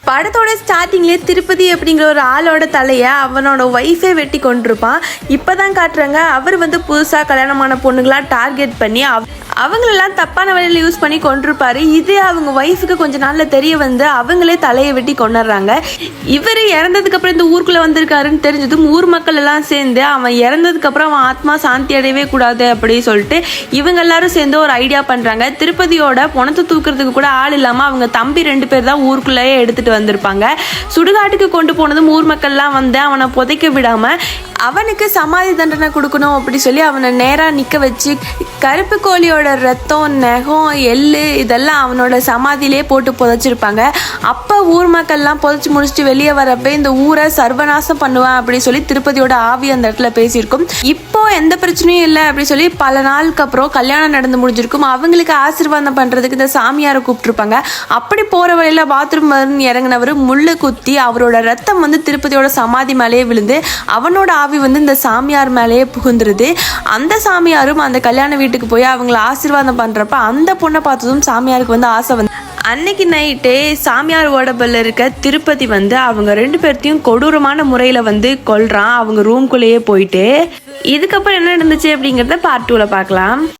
படத்தோட ஸ்டார்டிங்லேயே திருப்பதி அப்படிங்கிற ஒரு ஆளோட தலையை அவனோட ஒய்ஃபே வெட்டி கொண்டிருப்பான். இப்போ தான் காட்டுறாங்க அவர் வந்து புதுசாக கல்யாணமான பொண்ணுங்களாம் டார்கெட் பண்ணி அவங்களெல்லாம் தப்பான வழியில் யூஸ் பண்ணி கொண்டிருப்பாரு. இது அவங்க ஒய்ஃபுக்கு கொஞ்ச நாளில் தெரிய வந்து அவங்களே தலையை வெட்டி கொண்டுடுறாங்க. இவர் இறந்ததுக்கப்புறம் இந்த ஊருக்குள்ளே வந்திருக்காருன்னு தெரிஞ்சதும் ஊர் மக்கள் எல்லாம் சேர்ந்து அவன் இறந்ததுக்கப்புறம் அவன் ஆத்மா சாந்தி அடையவே கூடாது அப்படின்னு சொல்லிட்டு இவங்க எல்லாரும் சேர்ந்து ஒரு ஐடியா பண்ணுறாங்க. திருப்பதியோட பணத்தை தூக்குறதுக்கு கூட ஆள் இல்லாமல் அவங்க தம்பி 2 பேர் தான் ஊருக்குள்ளேயே எடுத்துகிட்டு வந்திருப்பாங்க. சுடுகாட்டுக்கு கொண்டு போனதும் ஊர் மக்கள்லாம் வந்து அவனை புதைக்க விடாமல் அவனுக்கு சமாதி தண்டனை கொடுக்கணும் அப்படி சொல்லி அவனை நேராக நிற்க வச்சு கருப்பு கோழியோட ரத்தம், நகம், எள்ளு இதெல்லாம் அவனோட சமாதியிலே போட்டு புதைச்சிருப்பாங்க. அப்போ ஊர் மக்கள்லாம் புதைச்சி முடிச்சுட்டு வெளியே வரப்போ இந்த ஊரை சர்வநாசம் பண்ணுவேன் அப்படி சொல்லி திருப்பதியோட ஆவி அந்த இடத்துல பேசியிருக்கும். இப்போ எந்த பிரச்சனையும் இல்லை அப்படி சொல்லி பல நாளுக்கு அப்புறம் கல்யாணம் நடந்து முடிஞ்சிருக்கும். அவங்களுக்கு ஆசீர்வாதம் பண்ணுறதுக்கு இந்த சாமியாரை கூப்பிட்டுருப்பாங்க. அப்படி போகிற வழியில் பாத்ரூம் இறங்கினவர் முள்ளு குத்தி அவரோட ரத்தம் வந்து திருப்பதியோட சமாதி மேலேயே விழுந்து அவனோட ஆவி வந்து இந்த சாமியார் மேலேயே புகுந்துருது. அந்த சாமியாரும் அந்த கல்யாண வீட்டுக்கு போய் அவங்கள ஆசீர்வாதம் பண்றப்ப அந்த பொண்ணை பார்த்ததும் சாமியாருக்கு வந்து ஆசை வந்து அன்னைக்கு நைட்டே சாமியார் ஓடபல்ல இருக்க திருப்பதி வந்து அவங்க 2 பேர்த்தையும் கொடூரமான முறையில் வந்து கொல்றான் அவங்க ரூம்குள்ளேயே போயிட்டு. இதுக்கப்புறம் என்ன நடந்துச்சு அப்படிங்கிறத பார்ட் 2ல பார்க்கலாம்.